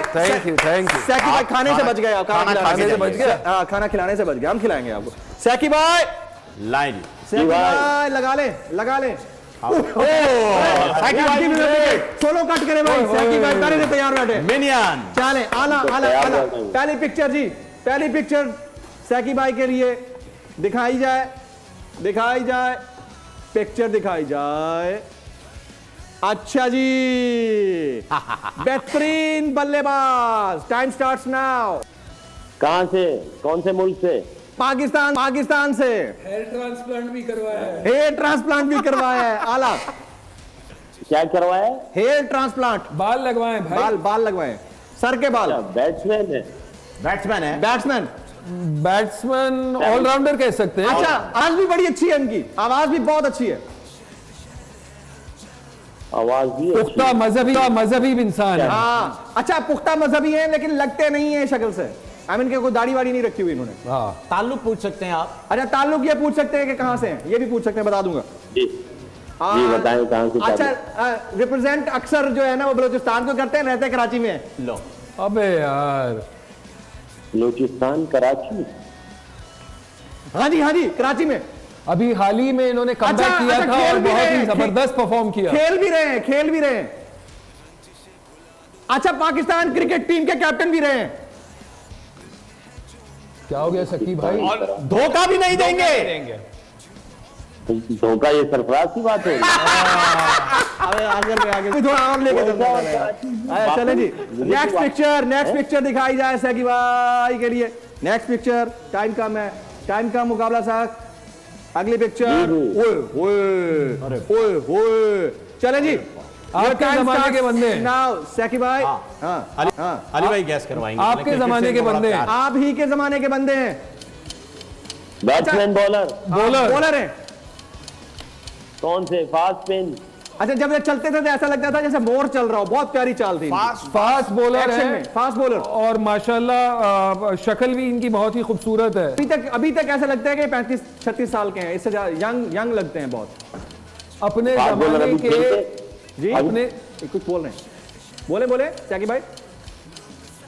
Thank you सैकी भाई खाने से बच गए आप, खाने से बच गया। हाँ खाना खिलाने से बच गया, हम खिलाएंगे आपको। सैकी भाई लाइन, सैकी भाई लगा ले सोलो कट करे भाई। सैकी भाई पहले से तैयार बैठे, मिनियन चले आला। पहली पिक्चर जी, पहली पिक्चर सैकी भाई के लिए दिखाई जाए, पिक्चर दिखाई जाए। अच्छा जी, बेहतरीन बल्लेबाज। Time starts now. कहां से, कौन से मुल्क से? पाकिस्तान से। हेयर ट्रांसप्लांट भी करवाया है। आला। क्या करवाया? हेयर ट्रांसप्लांट, बाल लगवाए भाई, बाल लगवाए, सर के बाल। बैट्समैन है, बैट्समैन ऑलराउंडर कह सकते हैं। अच्छा, आवाज भी बड़ी अच्छी है इनकी, आवाज भी बहुत अच्छी है। आवाज भी पुख्ता मजहबी इंसान है। हाँ अच्छा, पुख्ता मजहबी है लेकिन लगते नहीं है शक्ल से। इनके कोई दाढ़ी वाड़ी नहीं रखी हुई इन्होंने। हाँ, ताल्लुक पूछ सकते हैं आप। अच्छा, ताल्लुक ये पूछ सकते हैं कि कहां से हैं, ये भी पूछ सकते हैं, बता दूंगा जी बताएं कहां से। अच्छा, रिप्रेजेंट अक्सर जो है ना वो बलूचिस्तान को करते हैं, रहते हैं कराची में। लो, अबे यार, बलूचिस्तान, कराची। हाँ जी कराची में। अभी हाल ही में इन्होंने कमबैक किया था और बहुत ही जबरदस्त परफॉर्म किया। खेल भी रहे हैं। अच्छा, पाकिस्तान क्रिकेट टीम के कैप्टन भी रहे हैं। क्या हो गया सकी भाई? और धोखा भी नहीं देंगे। धोखा, ये सरफराज की बात है। आगे थोड़ा और लेके चले जी। नेक्स्ट पिक्चर दिखाई जाए सैकी भाई के लिए। नेक्स्ट पिक्चर, टाइम का मुकाबला साहब। अगली पिक्चर, ओए चले जी। आपके जमाने के बंदे नाउ सैकी भाई। अली भाई गैस करवाएंगे। आपके जमाने के बंदे, आप ही के जमाने के बंदे हैं। बैट्समैन, बॉलर है। कौन से? Fast spin. अच्छा, जब ये चलते थे तो ऐसा लगता था जैसे मोर चल रहा हो, बहुत प्यारी चाल थी। फास्ट बॉलर है, फास्ट बॉलर, और माशाल्लाह शक्ल भी इनकी बहुत ही खूबसूरत है। अभी तक ऐसा लगता है कि 35-36 साल के हैं, इससे यंग लगते हैं बहुत। अपने जमाने के जी, अपने कुछ बोल रहे हैं, बोले सैकी भाई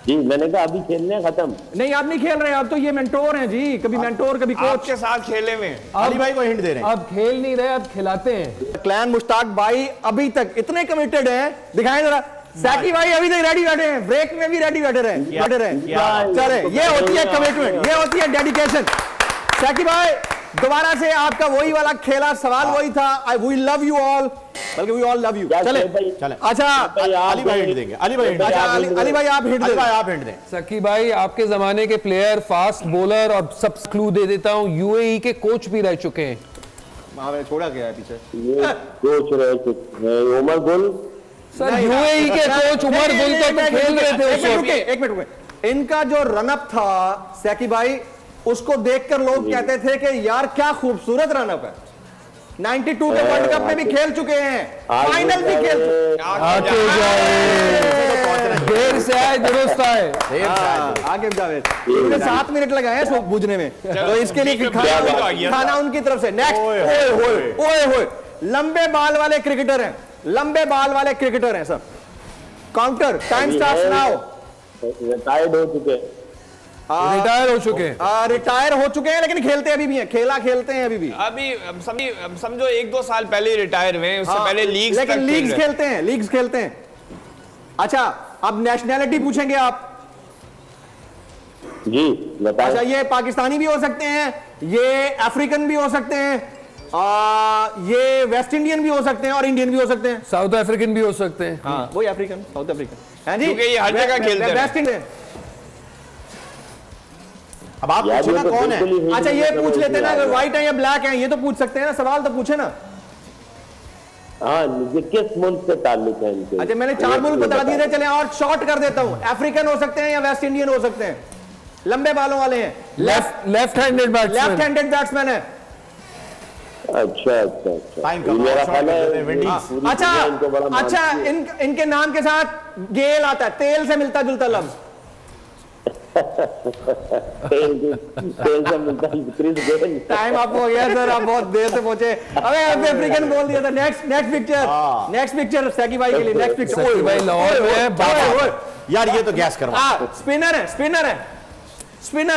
जी। मैंने कहा अभी खेलने खत्म नहीं, आप नहीं खेल रहे, आप तो ये मेंटोर हैं जी, कभी मेंटोर कभी कोच के साथ खेले में। अली भाई को हिंट दे रहे हैं। अब खेल नहीं रहे, अब खिलाते हैं। क्लैन मुश्ताक भाई अभी तक इतने कमिटेड हैं, दिखाएं जरा। सैकी भाई अभी तक रेडी बैठे हैं, ब्रेक में भी रेडी बैठे रहे। चले, ये होती है कमिटमेंट, ये होती है डेडिकेशन। सैकी भाई दोबारा से आपका वही वाला खेला, सवाल वही था। वी लव यू ऑल, बल्कि वी ऑल लव यू। चले। अच्छा, अली भाई हिंट देंगे। अली भाई आप हिंट दें। सकी भाई, आपके जमाने के प्लेयर, फास्ट बॉलर, और सब क्लू दे देता हूं, यूएई के कोच भी रह चुके हैं। छोड़ा गया है पीछे। कोच रहे थे उमर गुल। सर, यूएई के कोच उमर गुल तो खेल रहे थे उस वक्त। एक मिनट। इनका जो रनअप था सैकी भाई, उसको देखकर लोग कहते थे कि यार क्या खूबसूरत रनअप है। 92 के वर्ल्ड कप में भी खेल चुके हैं, फाइनल भी खेल चुके हैं। देर से आए दुरुस्त आए। आगे जावेद, इन्होंने 7 मिनट लगाए हैं बुझने में, तो इसके लिए खाना उनकी तरफ से। नेक्स्ट, ओए लंबे बाल वाले क्रिकेटर हैं, sir. Counter, time starts now. Retire हो चुके हैं। रिटायर हो चुके हैं लेकिन खेलते अभी भी हैं, खेलते हैं अभी भी। अभी समझो 1-2 साल पहले रिटायर हुए, उससे पहले लीग्स, लेकिन लीग्स खेलते हैं। अच्छा, अब नेशनैलिटी पूछेंगे आप जी, बताएं। अच्छा, ये पाकिस्तानी भी हो सकते हैं, ये अफ्रीकन भी हो सकते हैं, ये वेस्ट इंडियन भी हो सकते हैं और इंडियन भी हो सकते हैं, साउथ अफ्रीकन भी हो सकते हैं। हाँ, वही अफ्रीकन, साउथ अफ्रीकन है जी, क्योंकि ये हर जगह खेलते हैं। West Indian. अब आप पूछो ना कौन है। अच्छा, ये पूछ लेते हैं ना, अगर व्हाइट है या ब्लैक है, ये तो पूछ सकते हैं ना, सवाल तो पूछे ना। हाँ, किस मुल्क से ताल्लुक है इनके? अच्छा, मैंने 4 मुल्क बता दिए थे, चले और शॉर्ट कर देता हूं। अफ्रीकन हो सकते हैं या वेस्ट इंडियन हो सकते हैं, लंबे बालों वाले हैं, लेफ्ट हैंडेड बैट्समैन है। अच्छा, मेरा ख्याल है। अच्छा, इनके नाम के साथ गेल आता है, तेल से मिलता जुलता लफ्ज। तेल से मिलता है क्रिस गेल। टाइम आप हो गया सर, आप बहुत देर से पहुंचे। अबे अफ्रीकन बोल दिया था। नेक्स्ट पिक्चर सैकी भाई के लिए। नेक्स्ट पिक्चर सैकी भाई लाहौर में यार ये तो गैस करवा। स्पिनर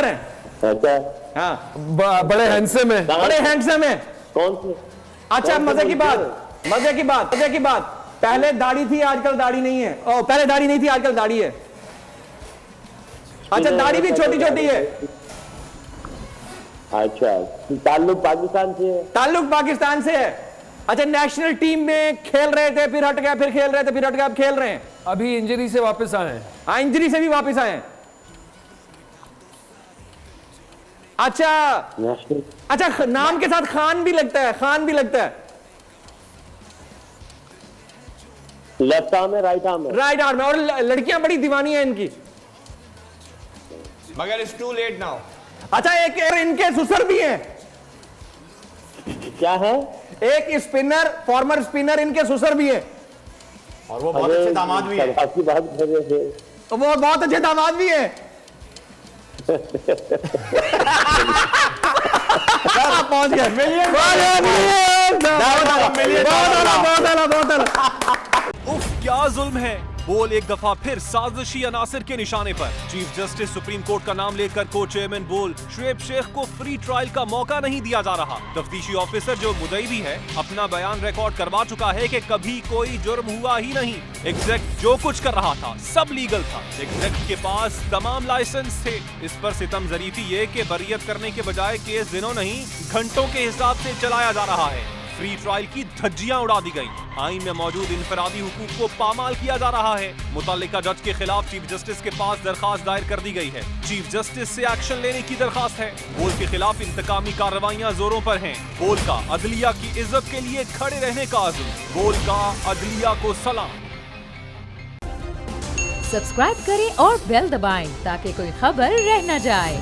है। अच्छा हाँ बड़े हैंडसम है। बड़े हैंडसम है। कौन से? अच्छा कौन से मजे की बोलते बात पहले दाढ़ी थी आजकल दाढ़ी नहीं है। ओ पहले दाढ़ी नहीं थी आजकल दाढ़ी है। अच्छा दाढ़ी भी छोटी छोटी है। अच्छा ताल्लुक पाकिस्तान से है। अच्छा नेशनल टीम में खेल रहे थे, फिर हट गए, फिर खेल रहे थे, फिर हट गए, अब खेल रहे हैं। अभी इंजरी से वापस आए हैं। हाँ इंजरी से भी वापस आए हैं। अच्छा नेशनल अच्छा नाम के साथ खान भी लगता है। लेफ्ट आर्म है राइट आर्म है? और लड़कियां बड़ी दीवानी है इनकी। मगर इट्स टू लेट नाउ। अच्छा एक इनके ससुर भी हैं। क्या है? एक स्पिनर, फॉर्मर स्पिनर इनके ससुर भी हैं। और वो बहुत अच्छे दामाद भी है। आपकी बात कर रहे थे। तो वो बहुत अच्छे दामाद भी हैं। पहुंच गए मिलियन। उफ क्या जुल्म है। बोल एक दफा फिर साजिशी अनासिर के निशाने पर। चीफ जस्टिस सुप्रीम कोर्ट का नाम लेकर को चेयरमैन बोल शुएब शेख को फ्री ट्रायल का मौका नहीं दिया जा रहा। तफ्तीशी ऑफिसर जो मुदई भी है अपना बयान रिकॉर्ड करवा चुका है कि कभी कोई जुर्म हुआ ही नहीं। एग्जैक्ट जो कुछ कर रहा था सब लीगल था। एग्जैक्ट के पास तमाम लाइसेंस थे। इस पर सितम जरीफी ये कि बरियत करने के बजाय केस दिनों नहीं घंटों के हिसाब से चलाया जा रहा है। फ्री ट्रायल की धज्जियां उड़ा दी गई। आईन में मौजूद इनफरादी हुकूक को पामाल किया जा रहा है। मुतल्लिका जज के खिलाफ चीफ जस्टिस के पास दरखास्त दायर कर दी गई है। चीफ जस्टिस से एक्शन लेने की दरखास्त है। बोल के खिलाफ इंतकामी कार्रवाइयां जोरों पर हैं। बोल का अदलिया की इज्जत के लिए खड़े रहने का अज़्म। बोल का अदलिया को सलाम। सब्सक्राइब करें और बेल दबाएं ताकि कोई खबर रह न जाए।